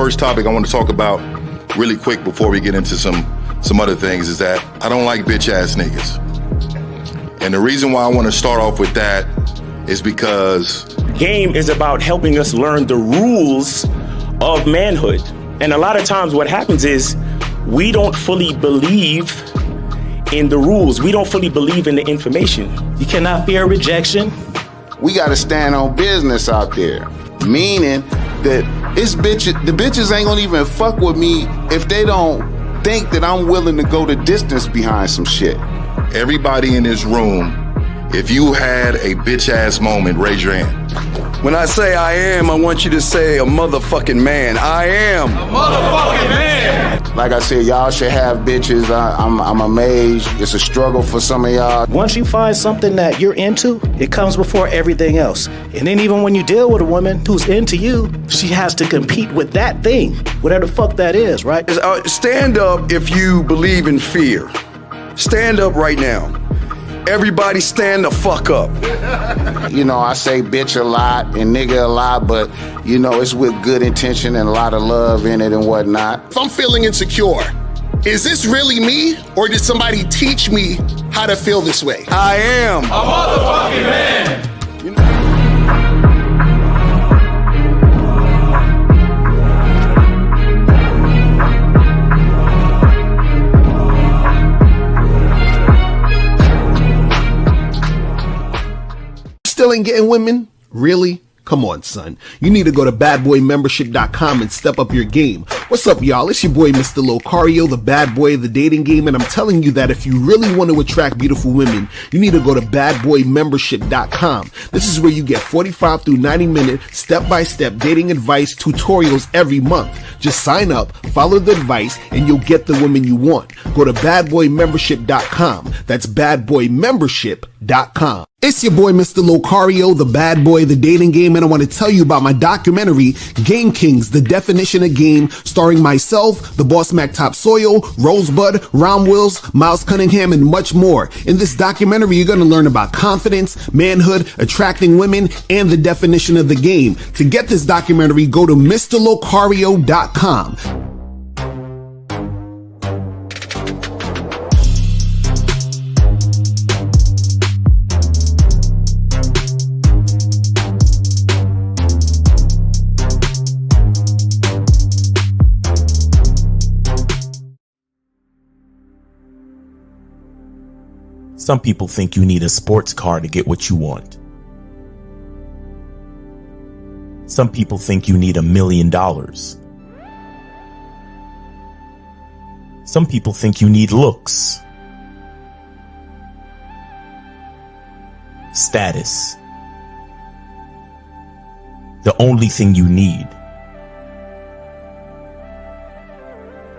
first topic I want to talk about really quick before we get into some other things is that I don't like bitch ass niggas. And the reason why I want to start off with that is because game is about helping us learn the rules of manhood. And a lot of times what happens is we don't fully believe in the rules. We don't fully believe in the information. You cannot fear rejection. We got to stand on business out there, meaning that the bitches ain't gonna even fuck with me if they don't think that I'm willing to go the distance behind some shit. Everybody in this room, if you had a bitch ass moment, raise your hand. When I say I am, I want you to say a motherfucking man. I am a motherfucking man. Like I said, y'all should have bitches. I'm amazed. It's a struggle for some of y'all. Once you find something that you're into, it comes before everything else. And then even when you deal with a woman who's into you, she has to compete with that thing, whatever the fuck that is, right? Stand up if you believe in fear. Stand up right now. Everybody stand the fuck up. You know, I say bitch a lot and nigga a lot, but, you know, it's with good intention and a lot of love in it and whatnot. If I'm feeling insecure, is this really me, or did somebody teach me how to feel this way? I am a motherfucking man. Still ain't getting women? Really? Come on, son. You need to go to badboymembership.com and step up your game. What's up, y'all? It's your boy, Mr. Locario, the bad boy of the dating game, and I'm telling you that if you really want to attract beautiful women, you need to go to badboymembership.com. This is where you get 45 through 90-minute step-by-step dating advice tutorials every month. Just sign up, follow the advice, and you'll get the women you want. Go to badboymembership.com. That's badboymembership.com. It's your boy, Mr. Locario, the bad boy of the dating game, and I want to tell you about my documentary, Game Kings, The Definition of Game, starring myself, the Boss Mac Topsoil, Rosebud, Ron Wills, Miles Cunningham, and much more. In this documentary, you're going to learn about confidence, manhood, attracting women, and the definition of the game. To get this documentary, go to MrLocario.com. Some people think you need a sports car to get what you want. Some people think you need $1 million. Some people think you need looks, status. The only thing you need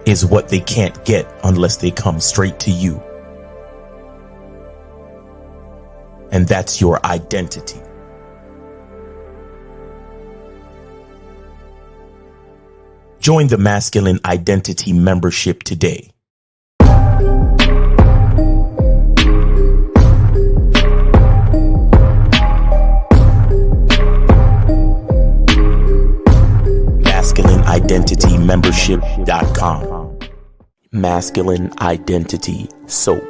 is what they can't get unless they come straight to you. And that's your identity. Join the Masculine Identity membership today. MasculineIdentityMembership.com. Masculine Identity Soap.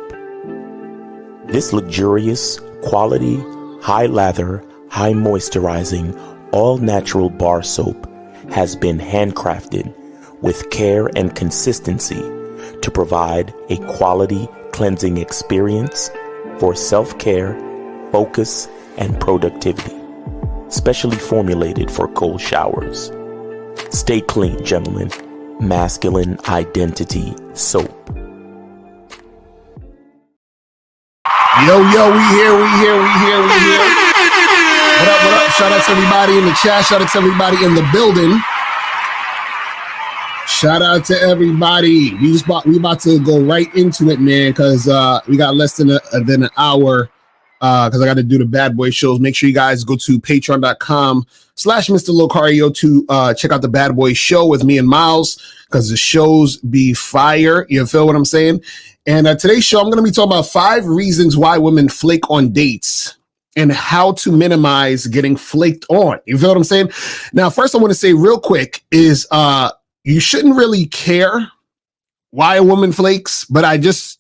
This luxurious, quality, high lather, high moisturizing, all natural bar soap has been handcrafted with care and consistency to provide a quality cleansing experience for self-care, focus, and productivity. Specially formulated for cold showers. Stay clean, gentlemen. Masculine Identity Soap. Yo, we here. What up? Shout out to everybody in the chat. Shout out to everybody in the building. Shout out to everybody. We about to go right into it, man, because we got less than an hour because I got to do the bad boy shows. Make sure you guys go to patreon.com/Mr. Locario to check out the bad boy show with me and Miles, because the shows be fire. You feel what I'm saying? And today's show, I'm going to be talking about 5 reasons why women flake on dates and how to minimize getting flaked on. You feel what I'm saying? Now, first I want to say real quick is you shouldn't really care why a woman flakes, but I just,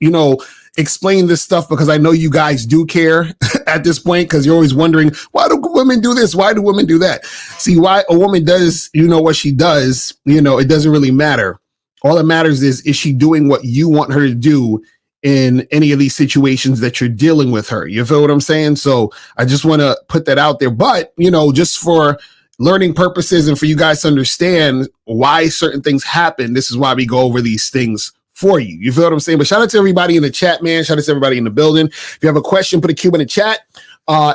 explain this stuff because I know you guys do care at this point, because you're always wondering, why do women do this? Why do women do that? See, why a woman does, what she does, it doesn't really matter. All that matters is she doing what you want her to do in any of these situations that you're dealing with her? You feel what I'm saying? So I just want to put that out there. But, just for learning purposes and for you guys to understand why certain things happen, this is why we go over these things for you. You feel what I'm saying? But shout out to everybody in the chat, man. Shout out to everybody in the building. If you have a question, put a Q in the chat.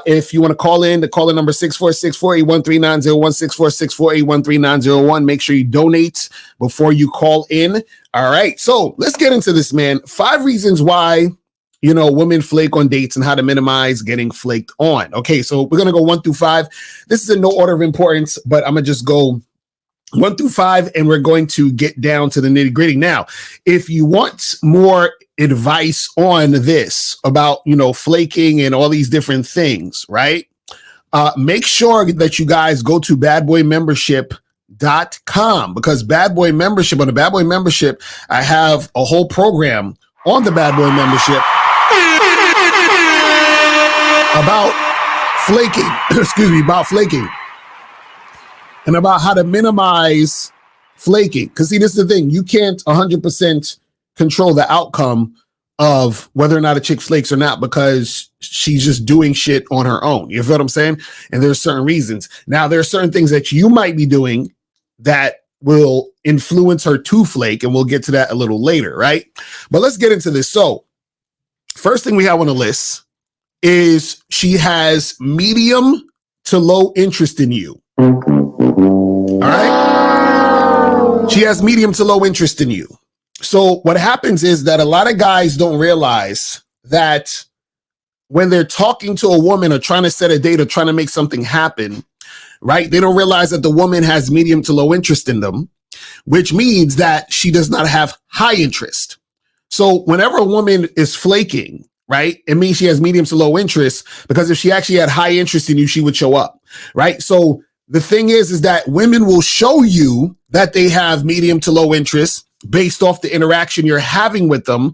If you want to call in, the call in number 646-481-3901, 646-481-3901. Make sure you donate before you call in. All right. So let's get into this, man. 5 reasons why, women flake on dates and how to minimize getting flaked on. Okay. So we're going to go 1 through 5. This is in no order of importance, but I'm going to just go 1 through 5, and we're going to get down to the nitty gritty. Now, if you want more advice on this about, flaking and all these different things, right? Make sure that you guys go to badboymembership.com, because Bad Boy Membership, on the Bad Boy Membership, I have a whole program on the Bad Boy Membership about flaking, about flaking. And about how to minimize flaking. Because see, this is the thing. You can't 100% control the outcome of whether or not a chick flakes or not, because she's just doing shit on her own. You feel what I'm saying? And there's certain reasons. Now, there are certain things that you might be doing that will influence her to flake, and we'll get to that a little later, right? But let's get into this. So, first thing we have on the list is she has medium to low interest in you. All right. She has medium to low interest in you. So what happens is that a lot of guys don't realize that when they're talking to a woman or trying to set a date or trying to make something happen, right? They don't realize that the woman has medium to low interest in them, which means that she does not have high interest. So whenever a woman is flaking, right, it means she has medium to low interest, because if she actually had high interest in you, she would show up, right? So the thing is that women will show you that they have medium to low interest based off the interaction you're having with them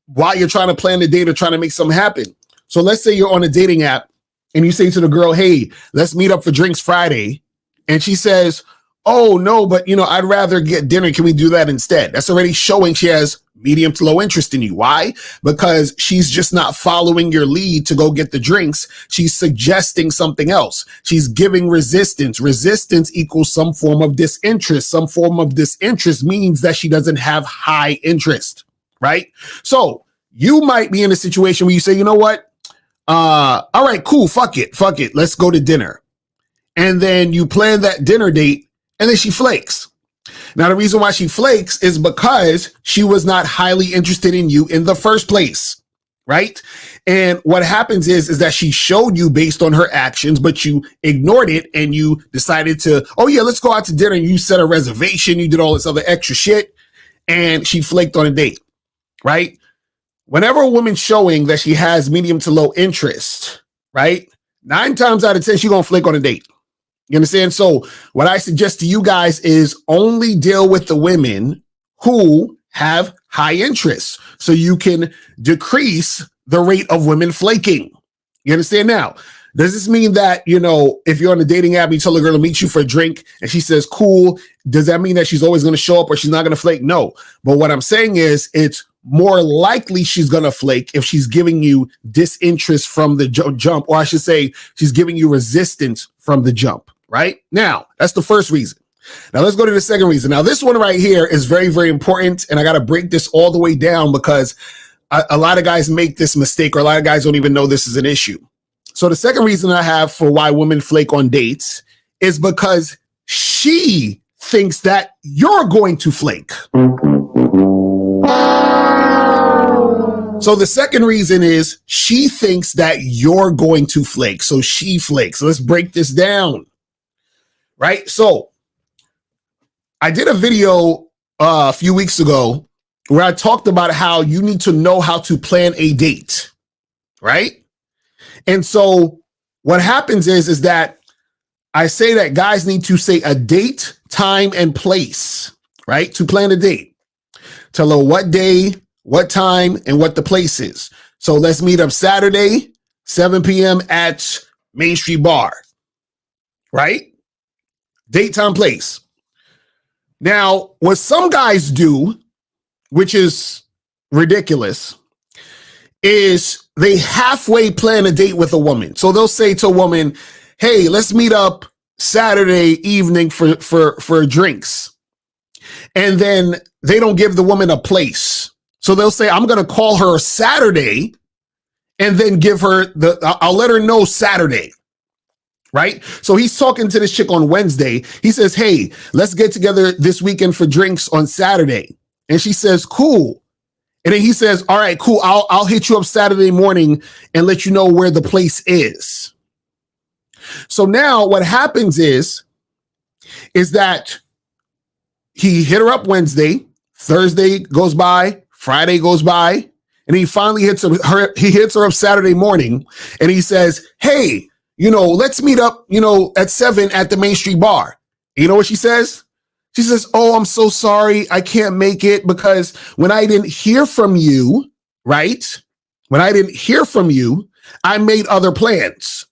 while you're trying to plan the date or trying to make something happen. So let's say you're on a dating app and you say to the girl, hey, let's meet up for drinks Friday. And she says, oh, no, but, I'd rather get dinner. Can we do that instead? That's already showing she has medium to low interest in you. Why? Because she's just not following your lead to go get the drinks. She's suggesting something else. She's giving resistance. Resistance equals some form of disinterest. Some form of disinterest means that she doesn't have high interest, right? So you might be in a situation where you say, you know what? All right, cool. Fuck it. Let's go to dinner. And then you plan that dinner date, and then she flakes. Now, the reason why she flakes is because she was not highly interested in you in the first place, right? And what happens is that she showed you based on her actions, but you ignored it and you decided to, oh yeah, let's go out to dinner. And you set a reservation. You did all this other extra shit, and she flaked on a date, right? Whenever a woman's showing that she has medium to low interest, right? 9 times out of 10, she's going to flake on a date. You understand? So what I suggest to you guys is only deal with the women who have high interest, so you can decrease the rate of women flaking. You understand? Now, does this mean that, if you're on a dating app, you tell a girl to meet you for a drink and she says, cool, does that mean that she's always going to show up or she's not going to flake? No. But what I'm saying is it's more likely she's going to flake if she's giving you disinterest from the jump, or I should say she's giving you resistance from the jump. Right? Now, that's the first reason. Now, let's go to the second reason. Now, this one right here is very, very important, and I got to break this all the way down because a lot of guys make this mistake, or a lot of guys don't even know this is an issue. So the second reason I have for why women flake on dates is because she thinks that you're going to flake. So the second reason is she thinks that you're going to flake, so she flakes. So let's break this down. Right? So I did a video a few weeks ago where I talked about how you need to know how to plan a date, right? And so what happens is that I say that guys need to say a date, time, and place right? To plan a date. Tell her what day, what time, and what the place is. So let's meet up Saturday, 7 p.m. at Main Street Bar, right? Date, time, place. Now, what some guys do, which is ridiculous, is they halfway plan a date with a woman. So they'll say to a woman, hey, let's meet up Saturday evening for drinks. And then they don't give the woman a place. So they'll say, I'm going to call her Saturday and then give her I'll let her know Saturday. Right? So he's talking to this chick on Wednesday. He says, hey, let's get together this weekend for drinks on Saturday. And she says, cool. And then he says, all right, cool. I'll hit you up Saturday morning and let you know where the place is. So now what happens is that he hit her up Wednesday, Thursday goes by, Friday goes by, and he finally hits her up Saturday morning. And he says, hey, let's meet up, at 7 at the Main Street Bar. You know what she says? She says, oh, I'm so sorry. I can't make it because when I didn't hear from you, right? When I didn't hear from you, I made other plans.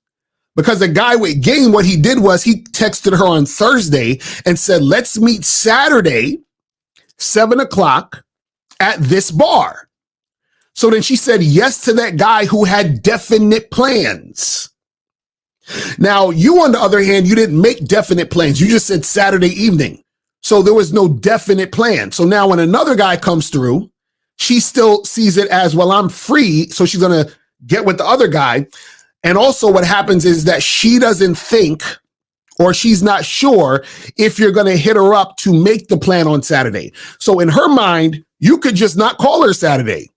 Because the guy with game, what he did was he texted her on Thursday and said, let's meet Saturday, 7:00 at this bar. So then she said yes to that guy who had definite plans. Now, you, on the other hand, you didn't make definite plans. You just said Saturday evening. So there was no definite plan. So now when another guy comes through, she still sees it as, well, I'm free. So she's going to get with the other guy. And also what happens is that she doesn't think, or she's not sure if you're going to hit her up to make the plan on Saturday. So in her mind, you could just not call her Saturday.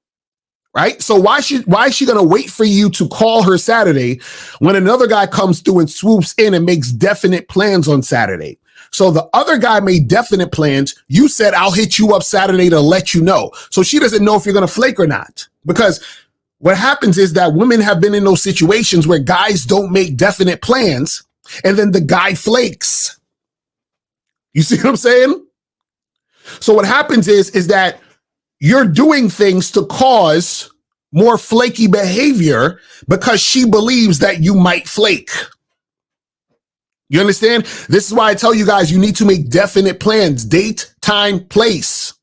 Right? So why is she going to wait for you to call her Saturday when another guy comes through and swoops in and makes definite plans on Saturday? So the other guy made definite plans. You said, I'll hit you up Saturday to let you know. So she doesn't know if you're going to flake or not. Because what happens is that women have been in those situations where guys don't make definite plans and then the guy flakes. You see what I'm saying? So what happens is that you're doing things to cause more flaky behavior because she believes that you might flake. You understand? This is why I tell you guys, you need to make definite plans, date, time, place.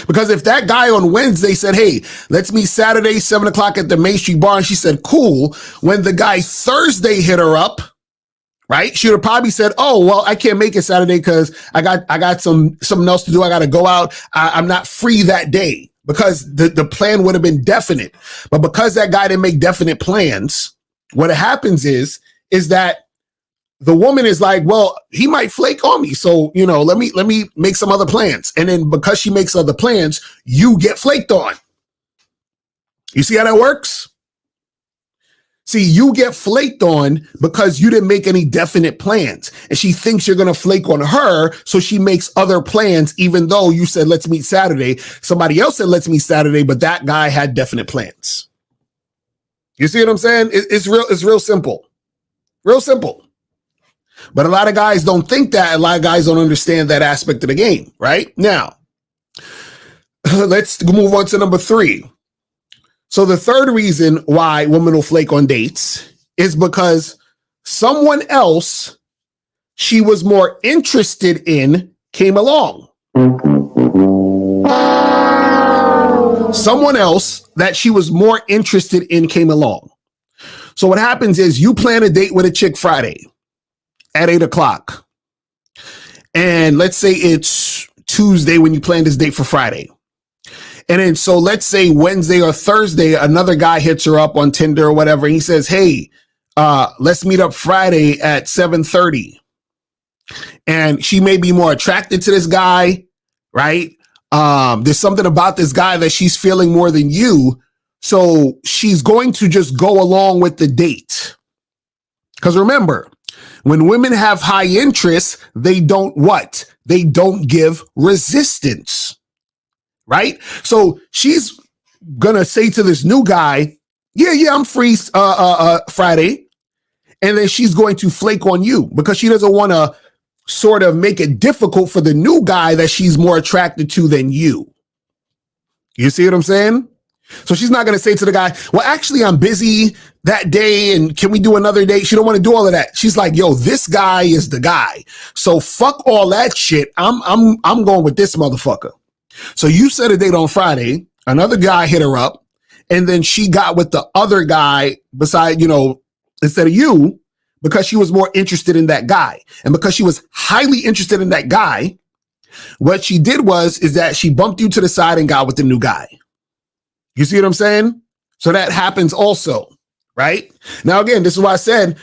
Because if that guy on Wednesday said, hey, let's meet Saturday, 7:00 at the Main Street Bar, and she said, cool. When the guy Thursday hit her up, right? She would have probably said, oh, well, I can't make it Saturday because I got something else to do. I got to go out. I'm not free that day, because the plan would have been definite. But because that guy didn't make definite plans, what happens is that the woman is like, well, he might flake on me. So, let me make some other plans. And then because she makes other plans, you get flaked on. You see how that works? See, you get flaked on because you didn't make any definite plans. And she thinks you're going to flake on her. So she makes other plans, even though you said, let's meet Saturday. Somebody else said, let's meet Saturday, but that guy had definite plans. You see what I'm saying? It's real simple. Real simple. But a lot of guys don't think that. A lot of guys don't understand that aspect of the game, right? Now, let's move on to number 3. So the third reason why women will flake on dates is because someone else she was more interested in came along. Someone else that she was more interested in came along. So what happens is you plan a date with a chick Friday at 8:00. And let's say it's Tuesday when you plan this date for Friday. And then, so let's say Wednesday or Thursday, another guy hits her up on Tinder or whatever. And he says, hey, let's meet up Friday at 7:30. And she may be more attracted to this guy, right? There's something about this guy that she's feeling more than you. So she's going to just go along with the date. Because remember, when women have high interest, they don't what? They don't give resistance. Right? So she's gonna say to this new guy, yeah, I'm free Friday. And then she's going to flake on you because she doesn't want to sort of make it difficult for the new guy that she's more attracted to than you. You see what I'm saying? So she's not going to say to the guy, well, actually, I'm busy that day and can we do another day? She don't want to do all of that. She's like, yo, this guy is the guy. So fuck all that shit. I'm going with this motherfucker. So you set a date on Friday. Another guy hit her up. And then she got with the other guy beside, instead of you, because she was more interested in that guy. And because she was highly interested in that guy, what she did is that she bumped you to the side and got with the new guy. You see what I'm saying? So that happens also, right? Now, again, this is why I said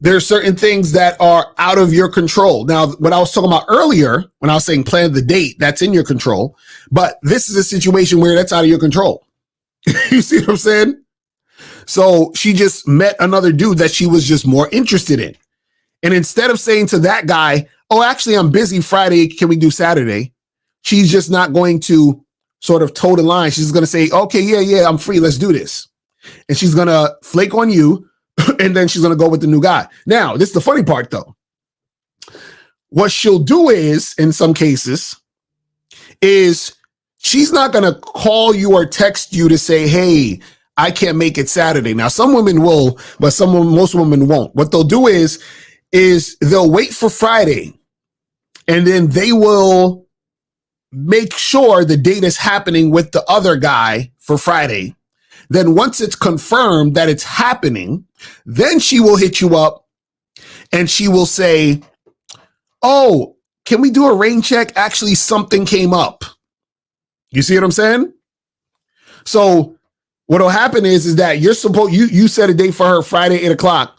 there are certain things that are out of your control. Now, what I was talking about earlier, when I was saying plan the date, that's in your control. But this is a situation where that's out of your control. You see what I'm saying? So she just met another dude that she was just more interested in. And instead of saying to that guy, oh, actually, I'm busy Friday. Can we do Saturday? She's just not going to sort of toe the line. She's going to say, okay, yeah, I'm free. Let's do this. And she's going to flake on you. And then she's going to go with the new guy. Now, this is the funny part, though. What she'll do is, in some cases, is she's not going to call you or text you to say, hey, I can't make it Saturday. Now, some women will, but most women won't. What they'll do is they'll wait for Friday, and then they will make sure the date is happening with the other guy for Friday. Then once it's confirmed that it's happening, then she will hit you up and she will say, oh, can we do a rain check? Actually, something came up. You see what I'm saying? So what'll happen is that you're supposed, you set a date for her Friday, 8:00.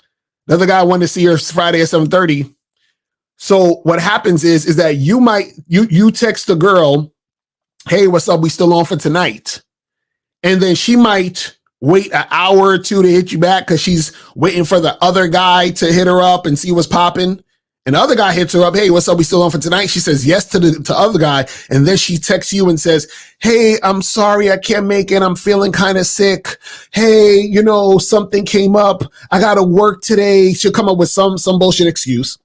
The other guy wanted to see her Friday at 7:30. So what happens is that you text the girl, hey, what's up? We still on for tonight. And then she might wait an hour or two to hit you back because she's waiting for the other guy to hit her up and see what's popping. And the other guy hits her up, hey, what's up? We still on for tonight? She says yes to the other guy. And then she texts you and says, hey, I'm sorry, I can't make it. I'm feeling kind of sick. Hey, something came up. I got to work today. She'll come up with some bullshit excuse.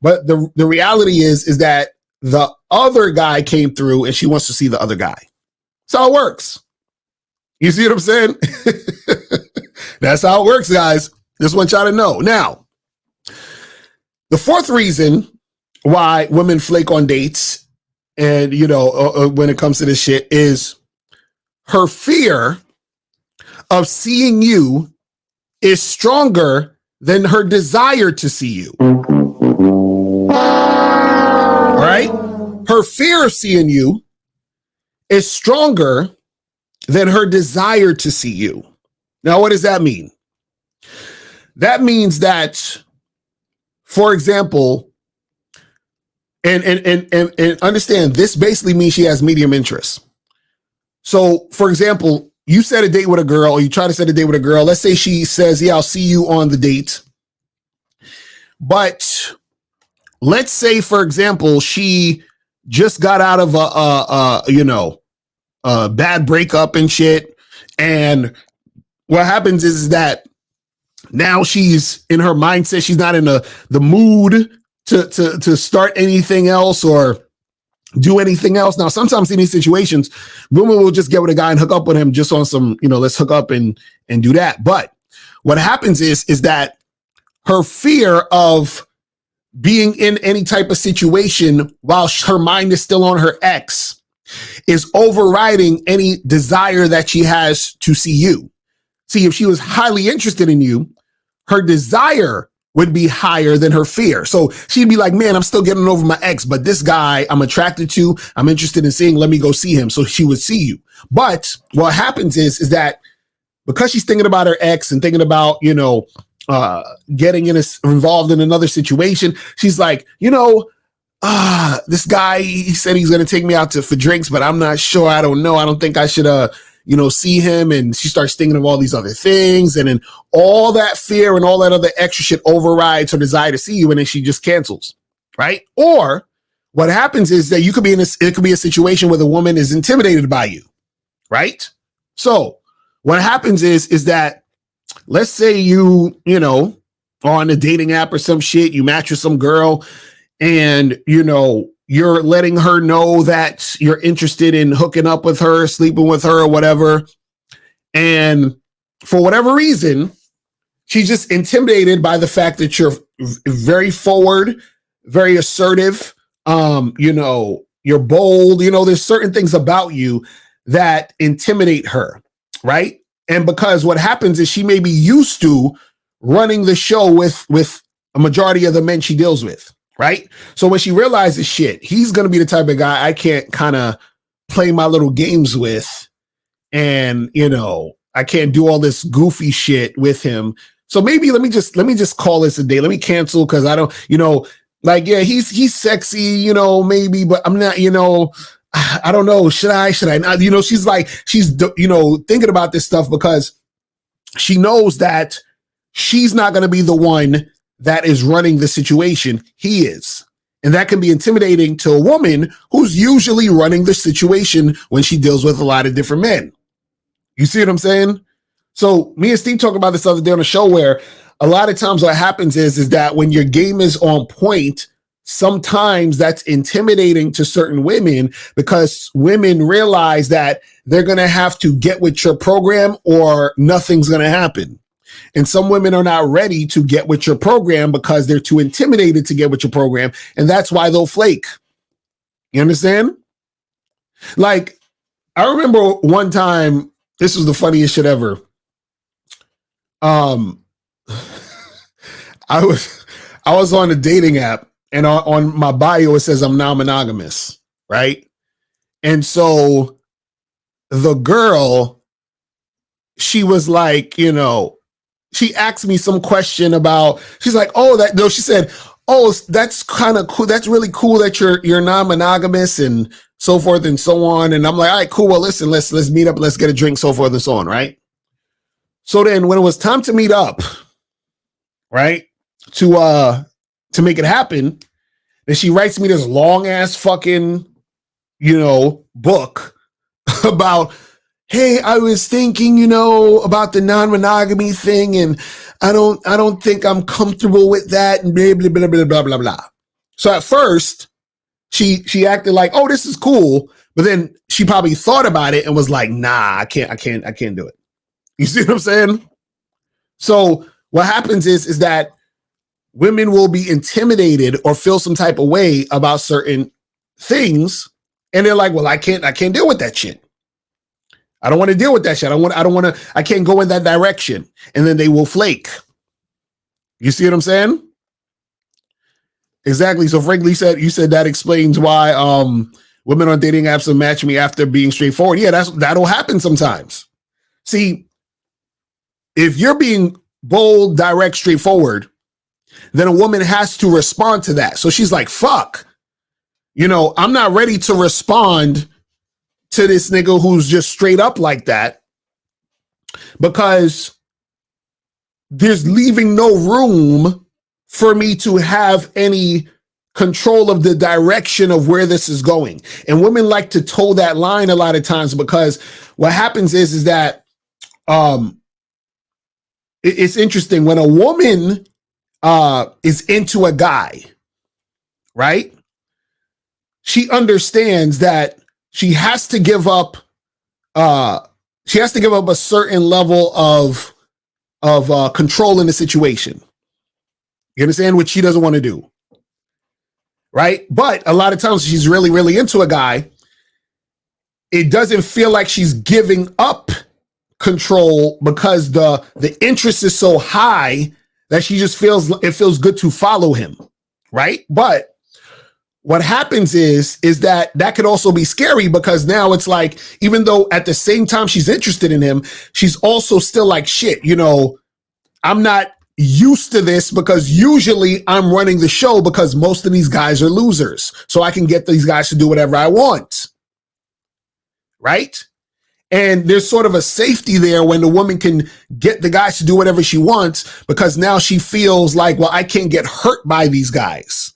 But the reality is that the other guy came through and she wants to see the other guy. That's how it works. You see what I'm saying? That's how it works, guys. Just want y'all to know. Now, the fourth reason why women flake on dates and, when it comes to this shit is her fear of seeing you is stronger than her desire to see you. All right? Her fear of seeing you is stronger than her desire to see you. Now, what does that mean? That means that, for example, and understand, this basically means she has medium interest. So, for example, you set a date with a girl, or you try to set a date with a girl. Let's say she says, yeah, I'll see you on the date. But let's say, for example, she just got out of a bad breakup and shit. And what happens is that now she's in her mindset. She's not in the mood to start anything else or do anything else. Now, sometimes in these situations, women will just get with a guy and hook up with him just on some, let's hook up and do that. But what happens is that her fear of being in any type of situation while her mind is still on her ex is overriding any desire that she has to see you. See, if she was highly interested in you, her desire would be higher than her fear. So she'd be like, man, I'm still getting over my ex, but this guy I'm attracted to, I'm interested in seeing, let me go see him. So she would see you. But what happens is that because she's thinking about her ex and thinking about, getting involved in another situation, she's like, this guy, he said he's going to take me out for drinks, but I'm not sure. I don't know. I don't think I should, see him. And she starts thinking of all these other things. And then all that fear and all that other extra shit overrides her desire to see you. And then she just cancels. Right. Or what happens is that it could be a situation where the woman is intimidated by you. Right. So what happens is that, let's say you are on a dating app or some shit, you match with some girl and, you know, you're letting her know that you're interested in hooking up with her, sleeping with her or whatever. And for whatever reason, she's just intimidated by the fact that you're very forward, very assertive. You know, you're bold. You know, there's certain things about you that intimidate her, right? And because what happens is she may be used to running the show with a majority of the men she deals with, right? So when she realizes, shit, he's going to be the type of guy I can't kind of play my little games with, and, you know, I can't do all this goofy shit with him. So maybe let me just call this a day. Let me cancel, because I don't, you know, like, yeah, he's sexy, you know, maybe, but I'm not, you know, I don't know. Should I not? You know, she's like, you know, thinking about this stuff because she knows that she's not going to be the one that is running the situation. He is. And that can be intimidating to a woman who's usually running the situation when she deals with a lot of different men. You see what I'm saying? So me and Steve talked about this other day on the show, where a lot of times what happens is that when your game is on point, sometimes that's intimidating to certain women, because women realize that they're going to have to get with your program or nothing's going to happen. And some women are not ready to get with your program because they're too intimidated to get with your program. And that's why they'll flake. You understand? Like, I remember one time, this was the funniest shit ever. I was on a dating app, and on my bio, it says I'm non-monogamous, right? And so the girl, she was like, you know, she asked me some question about, she's like, oh, that, no, she said, oh, that's kind of cool. That's really cool that you're non-monogamous and so forth and so on. And I'm like, all right, cool. Well, listen, let's meet up. Let's get a drink, so forth and so on, right? So then when it was time to meet up, right, to make it happen, then she writes me this long ass fucking, you know, book about, hey, I was thinking, you know, about the non-monogamy thing, and I don't think I'm comfortable with that, and blah, blah, blah, blah, blah, blah, blah. So at first, she acted like, oh, this is cool, but then she probably thought about it and was like, nah, I can't do it. You see what I'm saying? So what happens is that women will be intimidated or feel some type of way about certain things, and they're like, well, I can't deal with that shit. I don't want to deal with that shit. I can't go in that direction. And then they will flake. You see what I'm saying? Exactly. So Frank Lee said, you said that explains why women on dating apps will match me after being straightforward. Yeah, that'll happen sometimes. See, if you're being bold, direct, straightforward, then a woman has to respond to that. So she's like, fuck, you know, I'm not ready to respond to this nigga who's just straight up like that, because there's leaving no room for me to have any control of the direction of where this is going. And women like to toe that line a lot of times, because what happens is that it's interesting when a woman is into a guy, right? She understands that she has to give up a certain level of control in the situation. You understand? Which she doesn't want to do. Right? But a lot of times she's really, really into a guy. It doesn't feel like she's giving up control, because the interest is so high that she just feels good to follow him. Right? But what happens is that could also be scary, because now it's like, even though at the same time she's interested in him, she's also still like, shit, you know, I'm not used to this, because usually I'm running the show, because most of these guys are losers. So I can get these guys to do whatever I want. Right? And there's sort of a safety there when the woman can get the guys to do whatever she wants, because now she feels like, well, I can't get hurt by these guys.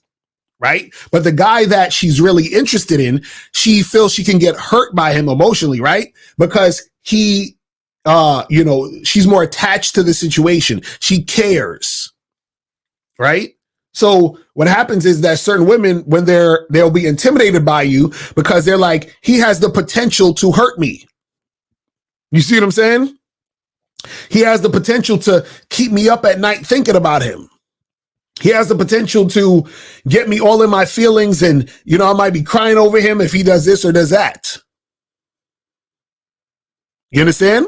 Right? But the guy that she's really interested in, she feels she can get hurt by him emotionally, right? Because he, you know, she's more attached to the situation. She cares, right? So what happens is that certain women, when they'll be intimidated by you because they're like, he has the potential to hurt me. You see what I'm saying? He has the potential to keep me up at night thinking about him. He has the potential to get me all in my feelings, and, you know, I might be crying over him if he does this or does that. You understand?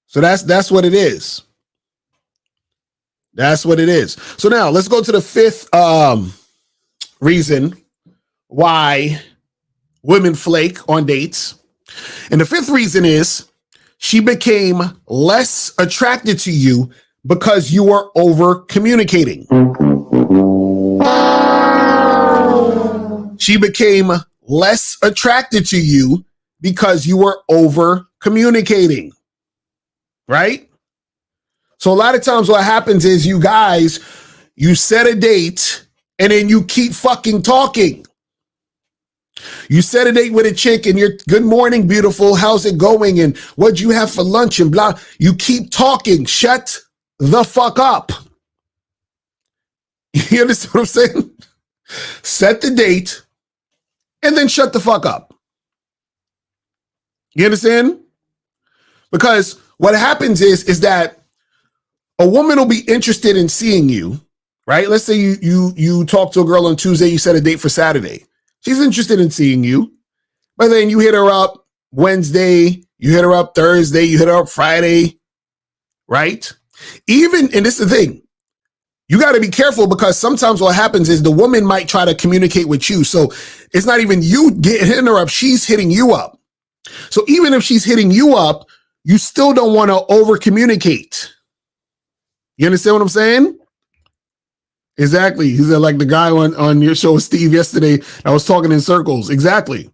So that's what it is. That's what it is. So now let's go to the fifth reason why women flake on dates. And the fifth reason is she became less attracted to you because you were over communicating. She became less attracted to you because you were over communicating. Right? So a lot of times what happens is you guys, you set a date and then you keep fucking talking. You set a date with a chick and you're, good morning, beautiful. How's it going? And what'd you have for lunch and blah. You keep talking. Shut the fuck up. You understand what I'm saying? Set the date and then shut the fuck up. You understand? Because what happens is that a woman will be interested in seeing you, right? Let's say you talk to a girl on Tuesday, you set a date for Saturday. She's interested in seeing you, but then you hit her up Wednesday, you hit her up Thursday, you hit her up Friday, right? And this is the thing, you got to be careful because sometimes what happens is the woman might try to communicate with you. So it's not even you hitting her up, she's hitting you up. So even if she's hitting you up, you still don't want to over communicate. You understand what I'm saying? Exactly. He said, like the guy on your show, Steve, yesterday, I was talking in circles. Exactly.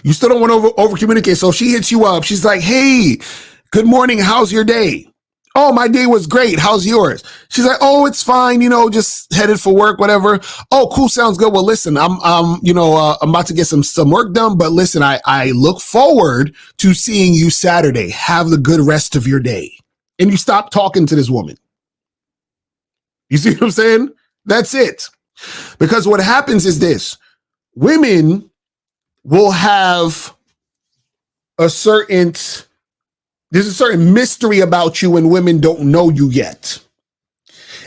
You still don't want to over communicate. So if she hits you up, she's like, hey, good morning. How's your day? Oh, my day was great. How's yours? She's like, oh, it's fine. You know, just headed for work, whatever. Oh, cool. Sounds good. Well, listen, I'm about to get some work done, but listen, I look forward to seeing you Saturday. Have the good rest of your day. And you stop talking to this woman. You see what I'm saying? That's it. Because what happens is this. Women will have there's a certain mystery about you when women don't know you yet.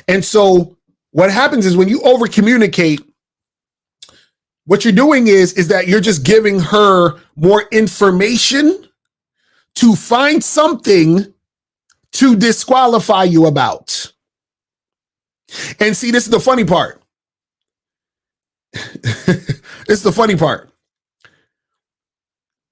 And so what happens is when you over communicate, what you're doing is that you're just giving her more information to find something to disqualify you about. And see, this is the funny part. This is the funny part.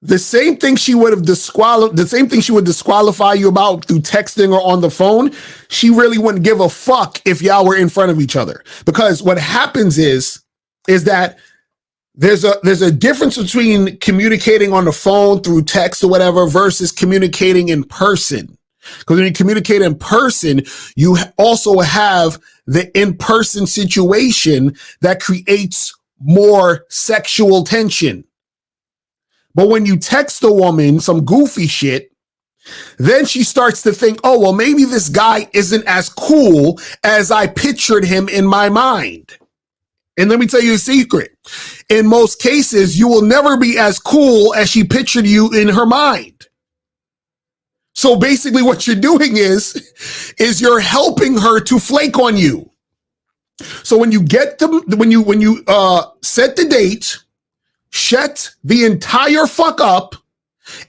The same thing she would disqualify you about through texting or on the phone, she really wouldn't give a fuck if y'all were in front of each other. Because what happens is that there's a difference between communicating on the phone through text or whatever versus communicating in person. Because when you communicate in person, you also have the in-person situation that creates more sexual tension. But when you text a woman some goofy shit, then she starts to think, oh, well, maybe this guy isn't as cool as I pictured him in my mind. And let me tell you a secret. In most cases, you will never be as cool as she pictured you in her mind. So basically what you're doing is you're helping her to flake on you. So when you set the date, shut the entire fuck up,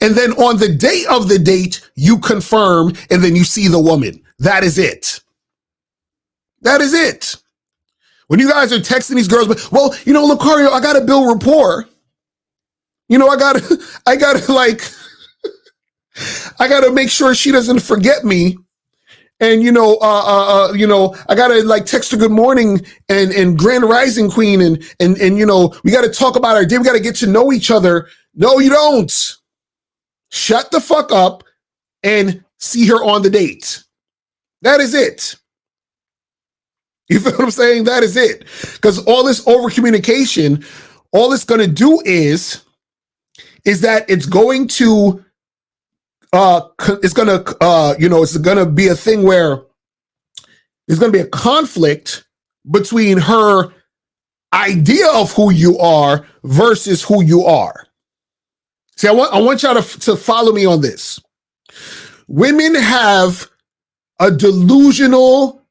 and then on the day of the date, you confirm, and then you see the woman. That is it. That is it. When you guys are texting these girls, well, you know, Lucario, I gotta build rapport. You know, I gotta make sure she doesn't forget me. And, I gotta like text her good morning and grand rising queen. And, we gotta talk about our day. We gotta get to know each other. No, you don't. Shut the fuck up and see her on the date. That is it. You feel what I'm saying? That is it. Because all this over communication, all it's going to do is that it's going to be a thing where There's going to be a conflict between her idea of who you are versus who you are. See, I want y'all to follow me on this. Women have a delusional,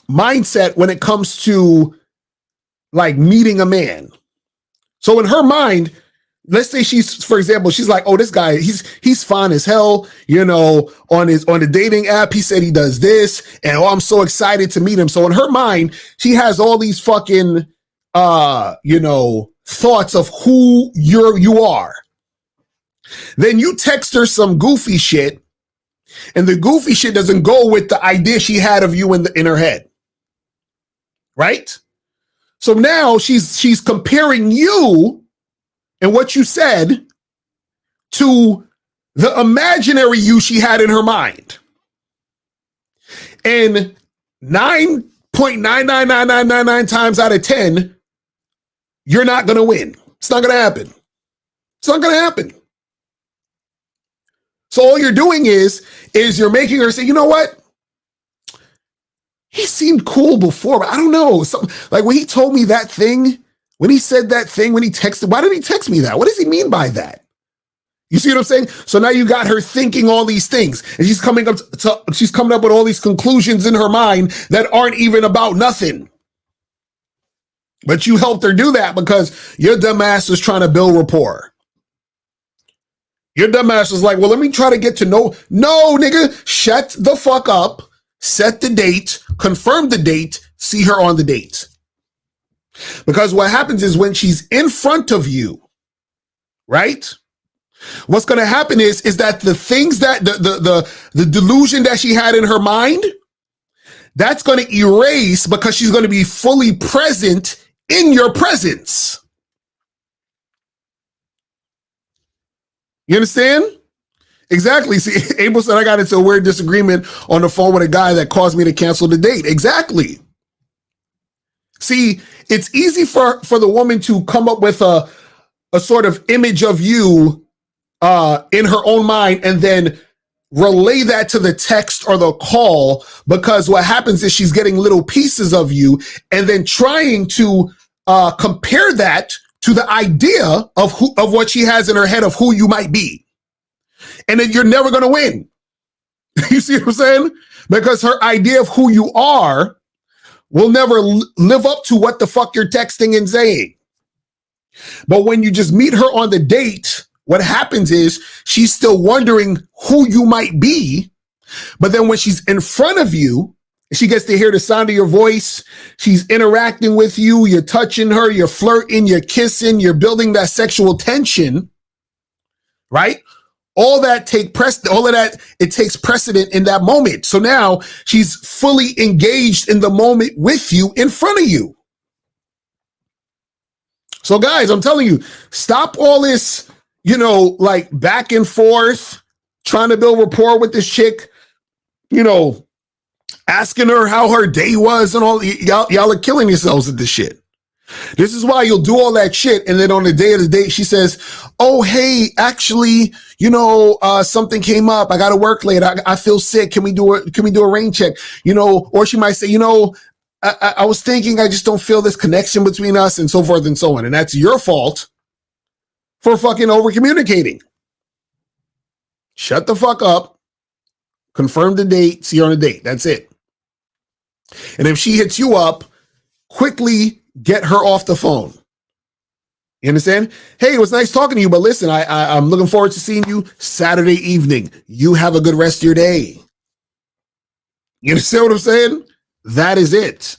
mindset when it comes to like meeting a man. So in her mind, let's say for example, she's like, oh, this guy, he's fine as hell, on the dating app, he said he does this, and I'm so excited to meet him. So in her mind, she has all these fucking thoughts of who you are. Then you text her some goofy shit, and the goofy shit doesn't go with the idea she had of you in her head. Right? So now she's comparing you and what you said to the imaginary you she had in her mind. And 9.999999 times out of 10, you're not going to win. It's not going to happen. It's not going to happen. So all you're doing is you're making her say, you know what? He seemed cool before, but I don't know. Like when he told me that thing, when he said that thing, when he texted, why did he text me that? What does he mean by that? You see what I'm saying? So now you got her thinking all these things, and she's coming up with all these conclusions in her mind that aren't even about nothing. But you helped her do that because your dumb ass was trying to build rapport. Your dumb ass was like, well, let me try to get to know. No, nigga, shut the fuck up. Set the date, confirm the date, see her on the date. Because what happens is when she's in front of you, right? What's going to happen is that the things that the delusion that she had in her mind, that's going to erase because she's going to be fully present in your presence. You understand? Exactly. See, Abel said I got into a weird disagreement on the phone with a guy that caused me to cancel the date. Exactly. See, it's easy for the woman to come up with a sort of image of you in her own mind and then relay that to the text or the call, because what happens is she's getting little pieces of you and then trying to compare that to the idea of what she has in her head of who you might be. And then you're never going to win. You see what I'm saying? Because her idea of who you are will never live up to what the fuck you're texting and saying. But when you just meet her on the date, what happens is she's still wondering who you might be. But then when she's in front of you, she gets to hear the sound of your voice. She's interacting with you. You're touching her. You're flirting. You're kissing. You're building that sexual tension, right? All that takes precedent in that moment. So now she's fully engaged in the moment with you in front of you. So guys, I'm telling you, stop all this, like back and forth, trying to build rapport with this chick, asking her how her day was and all. Y'all are killing yourselves with this shit. This is why you'll do all that shit, and then on the day of the date, she says, oh, hey, actually, something came up. I got to work late. I feel sick. Can we do a rain check? Or she might say, I was thinking I just don't feel this connection between us, and so forth and so on. And that's your fault for fucking over communicating. Shut the fuck up. Confirm the date. See her on the date. That's it. And if she hits you up, quickly get her off the phone. You understand? Hey, it was nice talking to you, but listen, I'm looking forward to seeing you Saturday evening. You have a good rest of your day. You understand what I'm saying? That is it.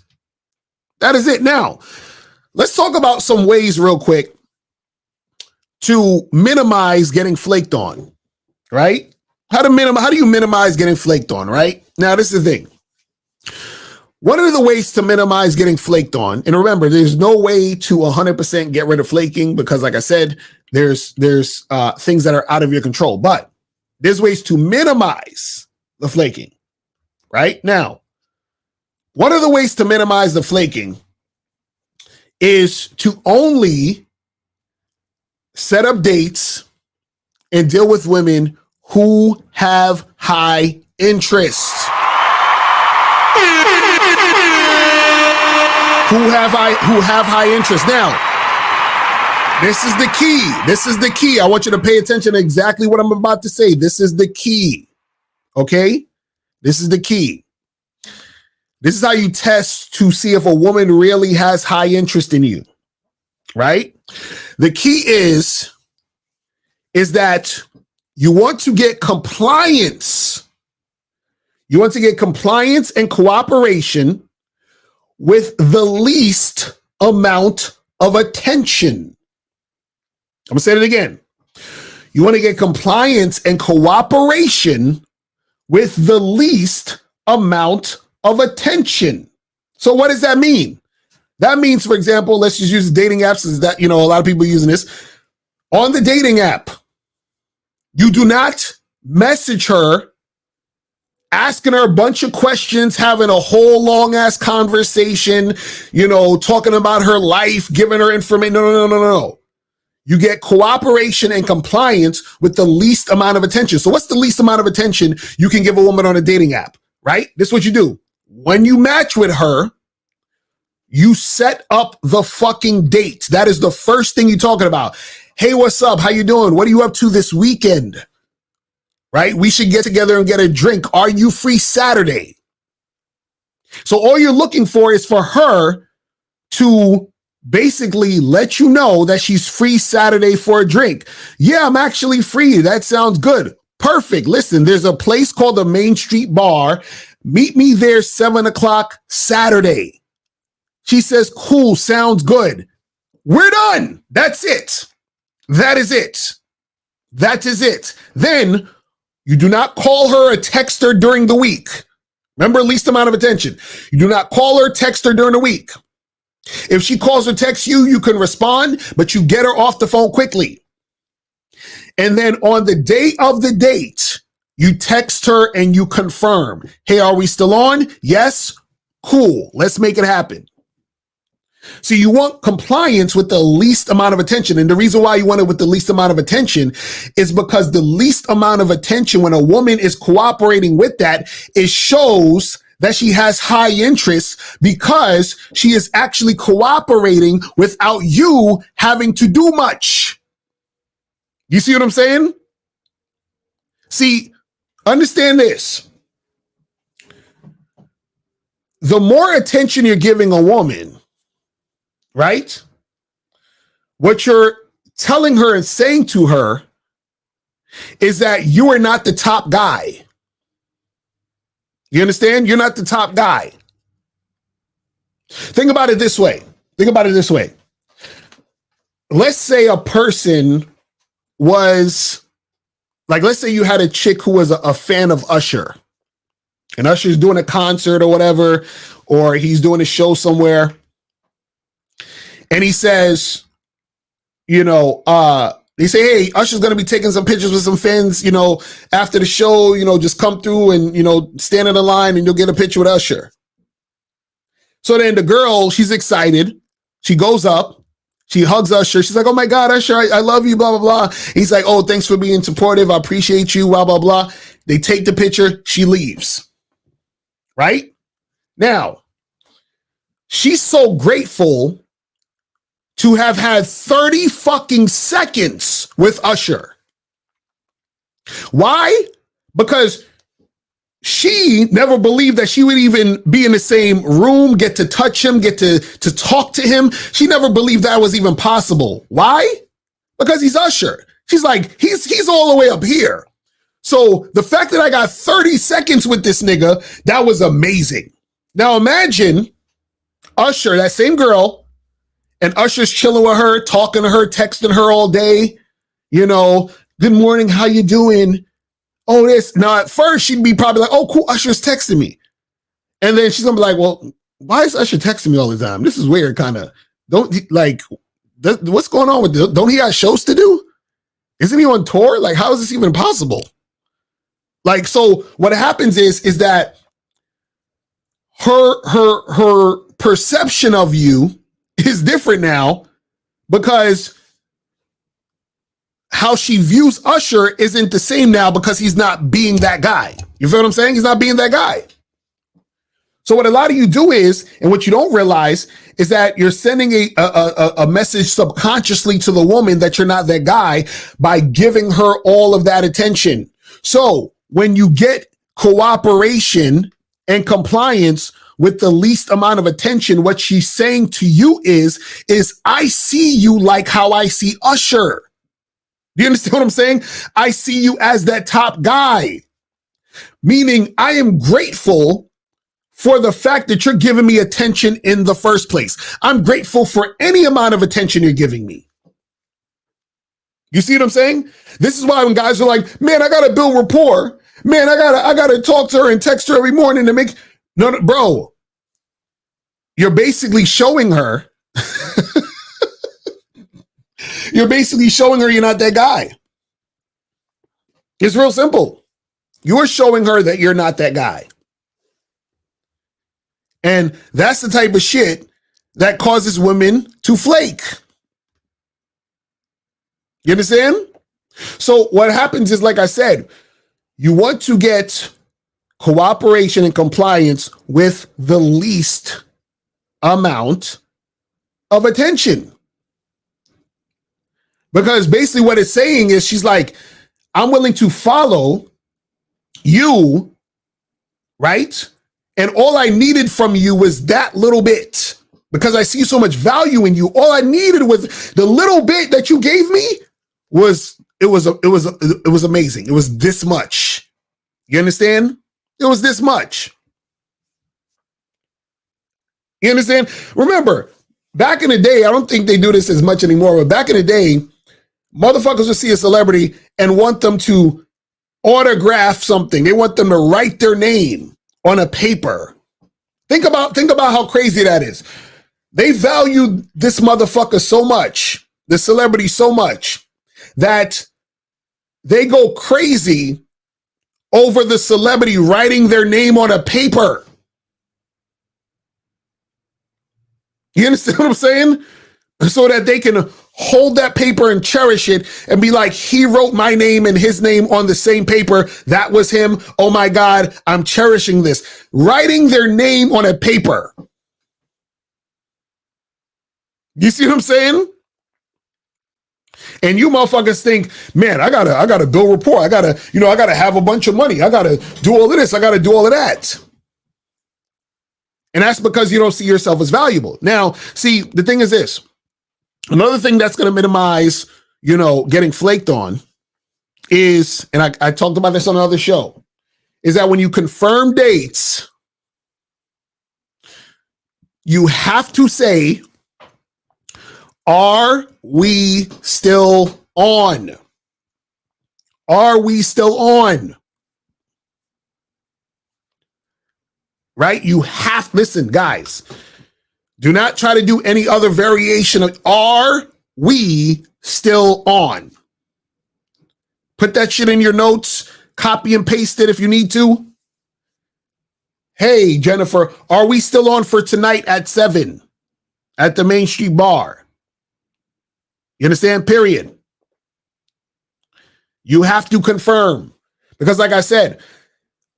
That is it. Now, let's talk about some ways real quick to minimize getting flaked on, right? How do you minimize getting flaked on, right? Now, this is the thing. One of the ways to minimize getting flaked on, and remember, there's no way to 100% get rid of flaking because, like I said, there's things that are out of your control, but there's ways to minimize the flaking, right? Now, one of the ways to minimize the flaking is to only set up dates and deal with women who have high interest. Who have high interest. Now, this is the key. This is the key. I want you to pay attention to exactly what I'm about to say. This is the key. Okay? This is the key. This is how you test to see if a woman really has high interest in you. Right? The key is that you want to get compliance. You want to get compliance and cooperation with the least amount of attention. I'm going to say it again. You want to get compliance and cooperation with the least amount of attention. So what does that mean? That means, for example, let's just use dating apps, is that, a lot of people using this. On the dating app, you do not message her asking her a bunch of questions, having a whole long ass conversation, talking about her life, giving her information. No. You get cooperation and compliance with the least amount of attention. So what's the least amount of attention you can give a woman on a dating app, right? This is what you do. When you match with her, you set up the fucking date. That is the first thing you're talking about. Hey, what's up? How you doing? What are you up to this weekend? Right? We should get together and get a drink. Are you free Saturday? So all you're looking for is for her to basically let you know that she's free Saturday for a drink. Yeah, I'm actually free. That sounds good. Perfect. Listen, there's a place called the Main Street Bar. Meet me there 7:00 Saturday. She says, cool, sounds good. We're done. That's it. That is it. That is it. Then you do not call her or text her during the week. Remember, least amount of attention. You do not call her, text her during the week. If she calls or texts you, you can respond, but you get her off the phone quickly. And then on the day of the date, you text her and you confirm. Hey, are we still on? Yes. Cool. Let's make it happen. So you want compliance with the least amount of attention. And the reason why you want it with the least amount of attention is because the least amount of attention, when a woman is cooperating with that, it shows that she has high interest because she is actually cooperating without you having to do much. You see what I'm saying? See, understand this. The more attention you're giving a woman, right? What you're telling her and saying to her is that you are not the top guy. You understand? You're not the top guy. Think about it this way. Let's say a person was, like, let's say you had a chick who was a fan of Usher. And Usher's doing a concert or whatever, or he's doing a show somewhere. And he says, they say, hey, Usher's going to be taking some pictures with some fans, after the show, just come through and, stand in the line and you'll get a picture with Usher. So then the girl, she's excited. She goes up, she hugs Usher. She's like, oh my God, Usher, I love you, blah, blah, blah. He's like, oh, thanks for being supportive. I appreciate you, blah, blah, blah. They take the picture. She leaves. Right? Now, she's so grateful to have had 30 fucking seconds with Usher. Why? Because she never believed that she would even be in the same room, get to touch him, get to talk to him. She never believed that was even possible. Why? Because he's Usher. She's like, he's all the way up here. So the fact that I got 30 seconds with this nigga, that was amazing. Now imagine Usher, that same girl, and Usher's chilling with her, talking to her, texting her all day. Good morning, how you doing? Oh, this. Now, at first, she'd be probably like, oh, cool, Usher's texting me. And then she's going to be like, well, why is Usher texting me all the time? This is weird, kind of. What's going on with this? Don't he have shows to do? Isn't he on tour? Like, how is this even possible? So what happens is that her perception of you is different now because how she views Usher isn't the same now because he's not being that guy. You feel what I'm saying? He's not being that guy. So what a lot of you do is, and what you don't realize is that you're sending a message subconsciously to the woman that you're not that guy by giving her all of that attention. So when you get cooperation and compliance with the least amount of attention, what she's saying to you is I see you like how I see Usher. Do you understand what I'm saying? I see you as that top guy. Meaning I am grateful for the fact that you're giving me attention in the first place. I'm grateful for any amount of attention you're giving me. You see what I'm saying? This is why when guys are like, man, I gotta build rapport. Man, I gotta talk to her and text her every morning to make no, bro. You're basically showing her. You're basically showing her you're not that guy. It's real simple. You're showing her that you're not that guy. And that's the type of shit that causes women to flake. You understand? So what happens is, like I said, you want to get cooperation and compliance with the least amount of attention. Because basically what it's saying is she's like, I'm willing to follow you, right? And all I needed from you was that little bit. Because I see so much value in you. All I needed was the little bit that you gave me was amazing. It was this much. You understand? It was this much. You understand? Remember, back in the day, I don't think they do this as much anymore, but back in the day, motherfuckers would see a celebrity and want them to autograph something. They want them to write their name on a paper. Think about how crazy that is. They value this motherfucker so much, the celebrity so much, that they go crazy over the celebrity writing their name on a paper. You understand what I'm saying? So that they can hold that paper and cherish it and be like, he wrote my name and his name on the same paper. That was him. Oh my God, I'm cherishing this. Writing their name on a paper. You see what I'm saying? And you motherfuckers think, man, I gotta build rapport. I gotta have a bunch of money. I gotta do all of this. I gotta do all of that. And that's because you don't see yourself as valuable. Now, see, the thing is this. Another thing that's going to minimize, getting flaked on is, and I talked about this on another show, is that when you confirm dates, you have to say, are we still on? Are we still on? Right? You have, listen, guys, do not try to do any other variation of, are we still on? Put that shit in your notes, copy and paste it if you need to. Hey, Jennifer, are we still on for tonight at 7 at the Main Street Bar? You understand? Period. You have to confirm. Because like I said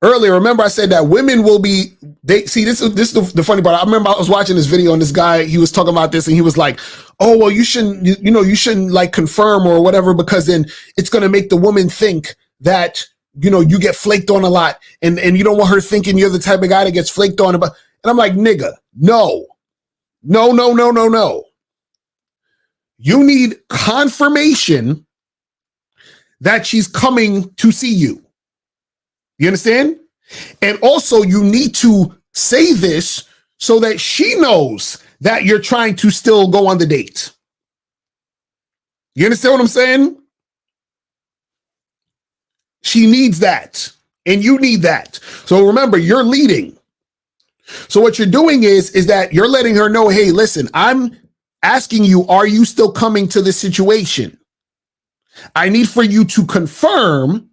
earlier, remember I said that women will be, this is the funny part. I remember I was watching this video and this guy, he was talking about this and he was like, oh, well, you shouldn't like confirm or whatever, because then it's going to make the woman think that, you get flaked on a lot and you don't want her thinking you're the type of guy that gets flaked on. And I'm like, nigga, no. You need confirmation that she's coming to see you. You understand? And also you need to say this so that she knows that you're trying to still go on the date. You understand what I'm saying? She needs that and you need that. So remember, you're leading. So what you're doing is that you're letting her know, hey, listen, I'm asking you, are you still coming to this situation? I need for you to confirm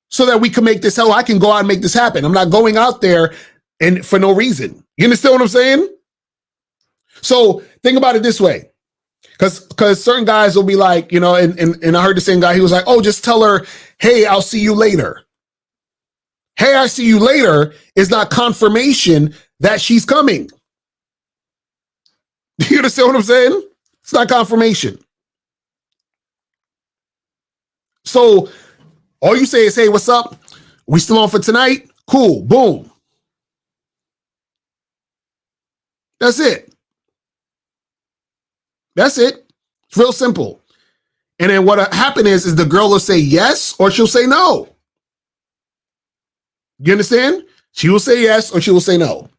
so that we can make this, I can go out and make this happen. I'm not going out there and for no reason. You understand what I'm saying? So think about it this way. Because certain guys will be like, and I heard the same guy, he was like, oh, just tell her, hey, I'll see you later. Hey, I see you later is not confirmation that she's coming. You understand what I'm saying? It's not confirmation. So all you say is, hey, what's up? We still on for tonight? Cool. Boom. That's it. That's it. It's real simple. And then what happen is the girl will say yes or she'll say no. You understand? She will say yes or she will say no.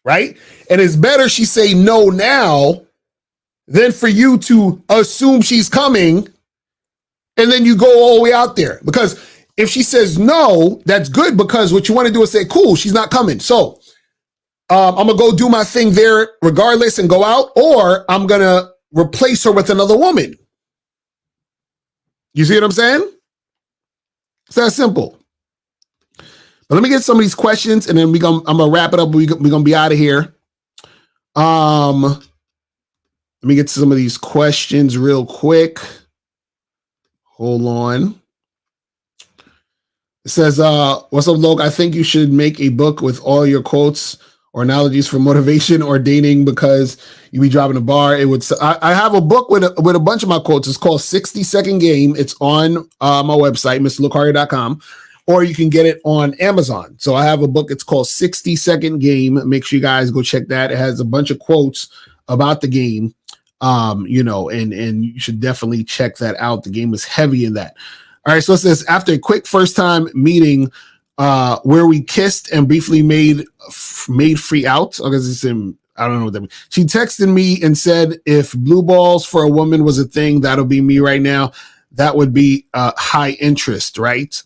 Right? And it's better she say no now than for you to assume she's coming and then you go all the way out there. Because if she says no, that's good, because what you want to do is say, cool, she's not coming. So I'm going to go do my thing there regardless and go out, or I'm going to replace her with another woman. You see what I'm saying? It's that simple. But let me get some of these questions and then I'm going to wrap it up. We're going to be out of here. Let me get to some of these questions real quick. Hold on. It says, what's up, Loke? I think you should make a book with all your quotes or analogies for motivation or dating, because you be dropping a bar. It would. I have a book with a bunch of my quotes. It's called 60-Second Game. It's on my website, mrlocario.com, or you can get it on Amazon. So I have a book. It's called 60-Second Game. Make sure you guys go check that. It has a bunch of quotes about the game. And you should definitely check that out. The game is heavy in that. All right, so it says, after a quick first time meeting where we kissed and briefly made free out, because it's in, I don't know what that means. She texted me and said, if blue balls for a woman was a thing, that'll be me right now. That would be high interest, right?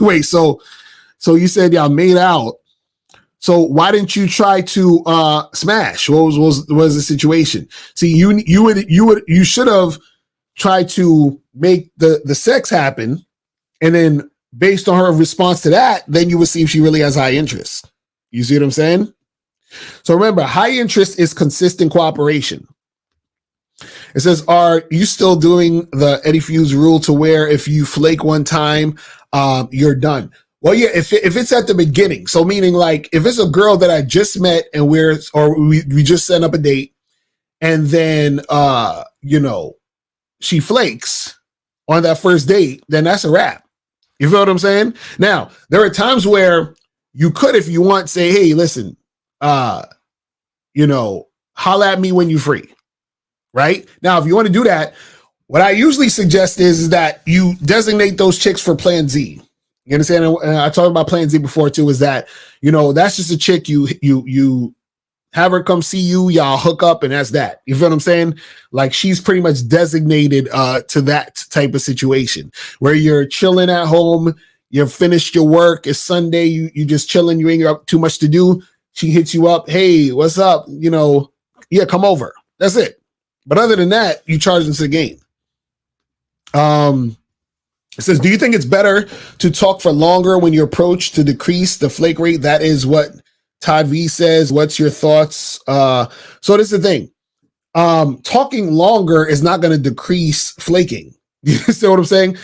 Wait, so you said y'all made out. So why didn't you try to smash? What was the situation? See, you should have tried to make the sex happen, and then based on her response to that, then you would see if she really has high interest. You see what I'm saying? So remember, high interest is consistent cooperation. It says, are you still doing the Eddie Fuse rule to where if you flake one time, you're done? Well, yeah, if it's at the beginning, so meaning like if it's a girl that I just met and we just set up a date, and then she flakes on that first date, then that's a wrap. You feel what I'm saying? Now, there are times where you could, if you want, say, hey, listen, holla at me when you're free. Right? Now, if you want to do that, what I usually suggest is that you designate those chicks for plan Z. You understand? And I talked about plan Z before too, is that, that's just a chick you have her come see you, y'all hook up, and that's that. You feel what I'm saying? Like, she's pretty much designated to that type of situation where you're chilling at home, you've finished your work, it's Sunday, you just chilling, you ain't got too much to do. She hits you up, hey, what's up? Yeah, come over. That's it. But other than that, you charge into the game. It says, do you think it's better to talk for longer when you approach to decrease the flake rate? That is what Todd V says. What's your thoughts? So this is the thing. Talking longer is not going to decrease flaking. You see what I'm saying?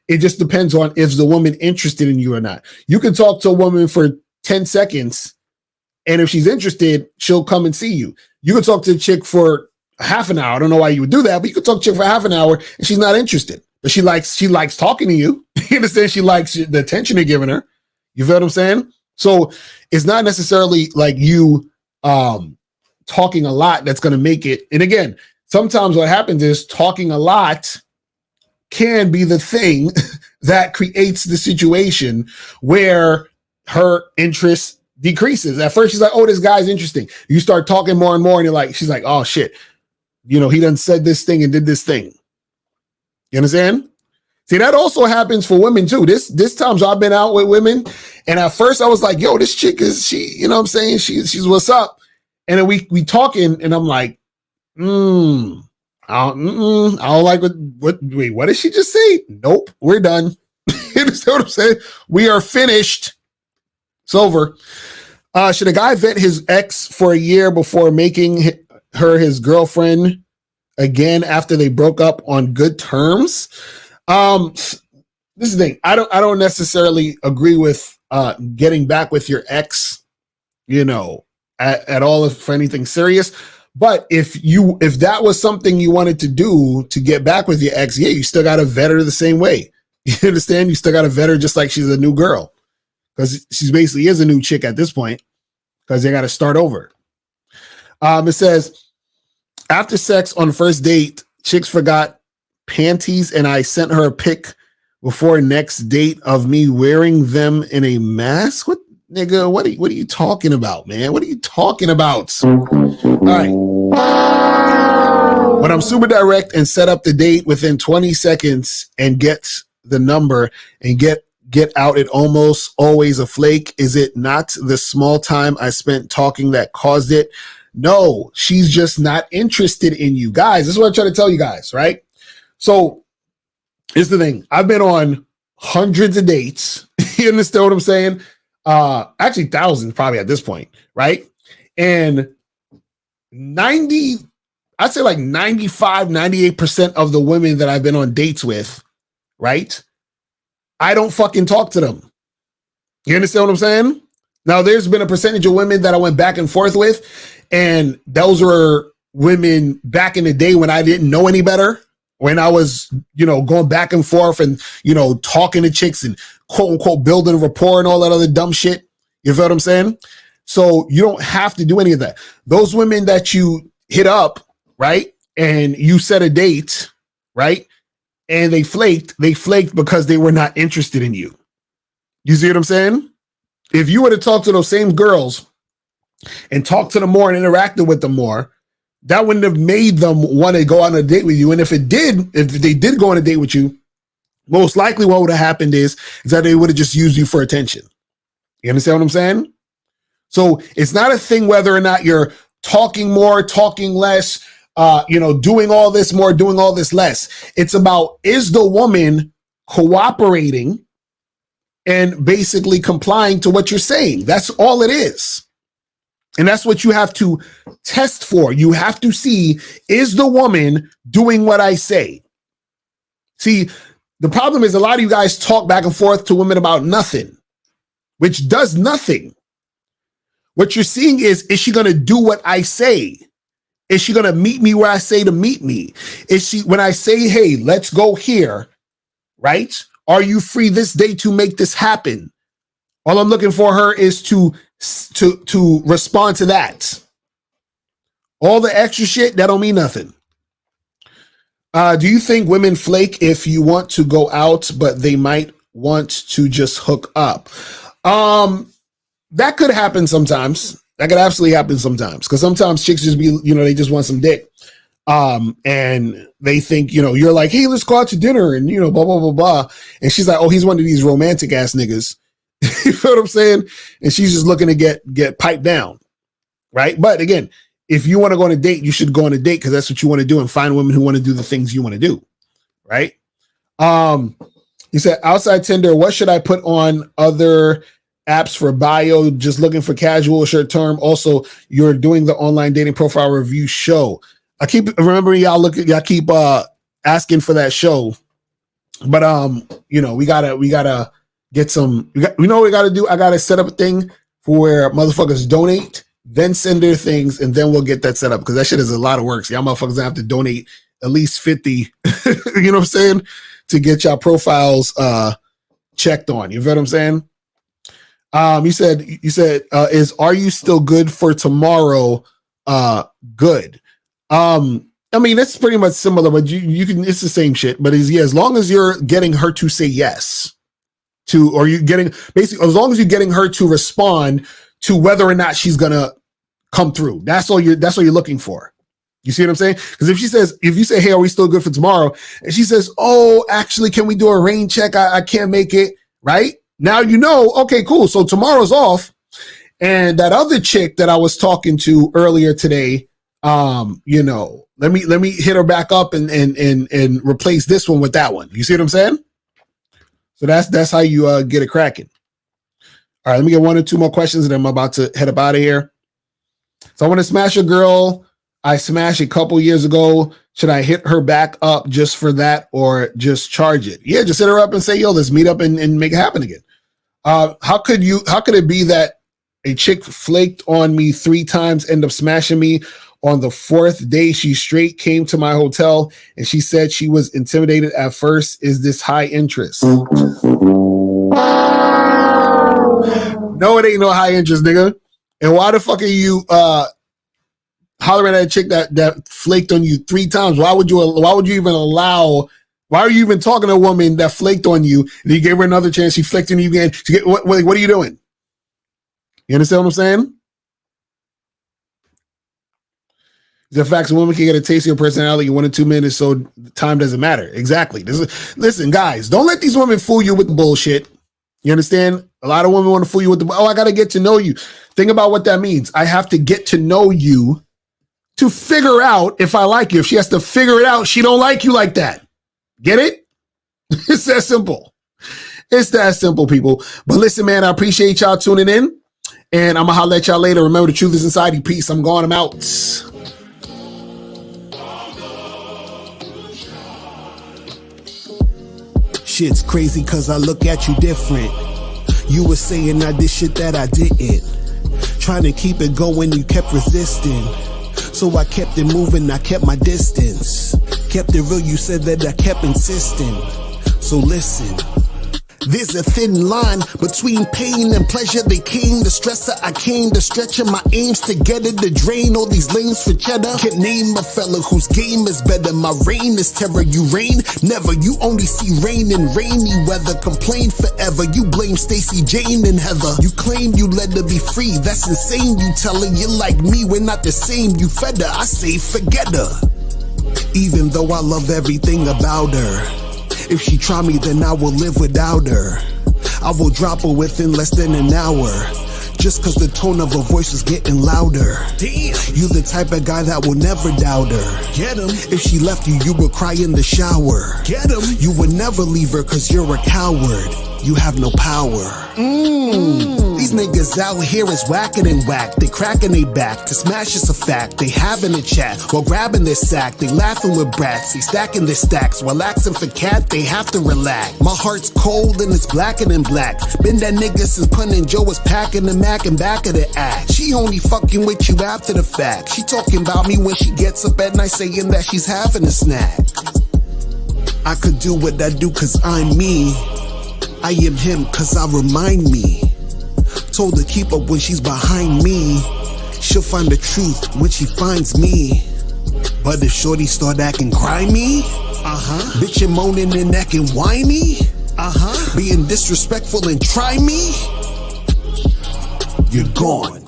It just depends on if the woman interested in you or not. You can talk to a woman for 10 seconds, and if she's interested, she'll come and see you. You can talk to a chick for half an hour. I don't know why you would do that, but you could talk to a chick for half an hour and she's not interested. But she likes talking to you. You understand? She likes the attention you're giving her. You feel what I'm saying? So it's not necessarily like you talking a lot that's going to make it. And again, sometimes what happens is talking a lot can be the thing that creates the situation where her interest decreases. At first, she's like, oh, this guy's interesting. You start talking more and more, and she's like, oh, shit. He done said this thing and did this thing. You understand? See, that also happens for women too. This times I've been out with women, and at first I was like, yo, this chick is she, you know what I'm saying? She's what's up. And then we talking, and I'm like, I don't like what did she just say? Nope, we're done. You understand what I'm saying? We are finished. It's over. Should a guy vet his ex for a year before making her his girlfriend again after they broke up on good terms? This is the thing. I don't necessarily agree with getting back with your ex, at all for anything serious. But if that was something you wanted to do to get back with your ex, yeah, you still got to vet her the same way. You understand? You still got to vet her just like she's a new girl, because she's basically is a new chick at this point, because they got to start over. It says, after sex on first date, chicks forgot panties and I sent her a pic before next date of me wearing them in a mask. What, nigga? What are you talking about, man? What are you talking about? All right. When I'm super direct and set up the date within 20 seconds and get the number and get out, it almost always a flake. Is it not the small time I spent talking that caused it? No, she's just not interested in you. Guys, this is what I'm trying to tell you guys, right? So here's the thing. I've been on hundreds of dates. You understand what I'm saying? Actually thousands probably at this point, right? And I'd say like 95, 98% of the women that I've been on dates with, right? I don't fucking talk to them. You understand what I'm saying? Now, there's been a percentage of women that I went back and forth with, and those were women back in the day when I didn't know any better, when I was, going back and forth and, talking to chicks and quote unquote building rapport and all that other dumb shit. You feel what I'm saying? So you don't have to do any of that. Those women that you hit up, right, and you set a date, right, and they flaked because they were not interested in you. You see what I'm saying? If you were to talk to those same girls and talk to them more and interacted with them more, that wouldn't have made them want to go on a date with you. And if they did go on a date with you, most likely what would have happened is that they would have just used you for attention. You understand what I'm saying? So it's not a thing whether or not you're talking more, talking less, doing all this more, doing all this less. It's about, is the woman cooperating and basically complying to what you're saying? That's all it is. And that's what you have to test for. You have to see, is the woman doing what I say? See, the problem is a lot of you guys talk back and forth to women about nothing, which does nothing. What you're seeing is she going to do what I say? Is she going to meet me where I say to meet me? Is she, when I say, hey, let's go here, right? Are you free this day to make this happen? All I'm looking for her is to respond to that. All the extra shit, that don't mean nothing. Do you think women flake if you want to go out, but they might want to just hook up? That could happen sometimes. That could absolutely happen sometimes. Because sometimes chicks just be, they just want some dick. And they think, you're like, hey, let's go out to dinner and, blah, blah, blah, blah. And she's like, oh, he's one of these romantic ass niggas. You feel what I'm saying? And she's just looking to get piped down. Right. But again, if you want to go on a date, you should go on a date because that's what you want to do, and find women who want to do the things you want to do. Right. He said, outside Tinder, what should I put on other apps for bio? Just looking for casual, short term. Also, you're doing the online dating profile review show. I keep remembering y'all keep asking for that show. But we gotta get some, what we gotta do? I gotta set up a thing for where motherfuckers donate, then send their things, and then we'll get that set up, because that shit is a lot of work. So y'all motherfuckers have to donate at least 50, you know what I'm saying, to get y'all profiles checked on. You feel what I'm saying? You said, are you still good for tomorrow? Good. I mean, it's pretty much similar, but you can, it's the same shit, but as long as you're getting her to say yes to, or you getting, basically, as long as you're getting her to respond to whether or not she's gonna come through. That's all you're looking for. You see what I'm saying? Because if you say, hey, are we still good for tomorrow? And she says, oh, actually, can we do a rain check? I can't make it. Right now, okay, cool. So tomorrow's off. And that other chick that I was talking to earlier today, let me hit her back up and replace this one with that one. You see what I'm saying? So that's how you get it cracking. All right, let me get 1 or 2 more questions, and I'm about to head up out of here. So I want to smash a girl I smashed a couple years ago. Should I hit her back up just for that, or just charge it? Yeah, just hit her up and say, yo, let's meet up and make it happen again. How could it be that a chick flaked on me 3 times, end up smashing me? On the 4th day, she straight came to my hotel and she said she was intimidated at first. Is this high interest? No, it ain't no high interest, nigga. And why the fuck are you hollering at a chick that flaked on you 3 times? Why are you even talking to a woman that flaked on you and you gave her another chance? She flaked on you again. What are you doing? You understand what I'm saying? The facts a woman can get a taste of your personality in 1 or 2 minutes, so time doesn't matter. Exactly. Listen, guys, don't let these women fool you with the bullshit. You understand? A lot of women want to fool you with I got to get to know you. Think about what that means. I have to get to know you to figure out if I like you. If she has to figure it out, she don't like you like that. Get it? It's that simple. It's that simple, people. But listen, man, I appreciate y'all tuning in, and I'm going to holler at y'all later. Remember, the truth is inside you. Peace. I'm gone. I'm out. Shit's crazy cause I look at you different. You were saying I did shit that I didn't. Trying to keep it going, you kept resisting. So I kept it moving, I kept my distance. Kept it real, you said that I kept insisting. So listen. There's a thin line between pain and pleasure. They came to stress her, I came to stretch her. My aims to get it to drain all these lanes for cheddar. Can't name a fella whose game is better. My reign is terror, you reign never. You only see rain in rainy weather. Complain forever, you blame Stacey, Jane, and Heather. You claim you let her be free, that's insane. You tell her you like me, we're not the same. You fed her, I say forget her. Even though I love everything about her, if she try me, then I will live without her. I will drop her within less than an hour, just cause the tone of her voice is getting louder. Damn, you the type of guy that will never doubt her. Get him. If she left you, you would cry in the shower. Get him. You would never leave her cause you're a coward. You have no power. These niggas out here is whacking and whack. They cracking they back to smash is a fact. They having a chat while grabbing their sack. They laughing with brats. They stacking their stacks while asking for cat. They have to relax. My heart's cold and it's blacker than black. Been that nigga since Pun and Joe was packing the Mac and back of the act. She only fucking with you after the fact. She talking about me when she gets up at night saying that she's having a snack. I could do what I do cause I'm me. I am him cause I remind me. Told her keep up when she's behind me. She'll find the truth when she finds me. But if shorty start acting grimy, bitchin' moaning and acting whiny, being disrespectful and try me, you're gone.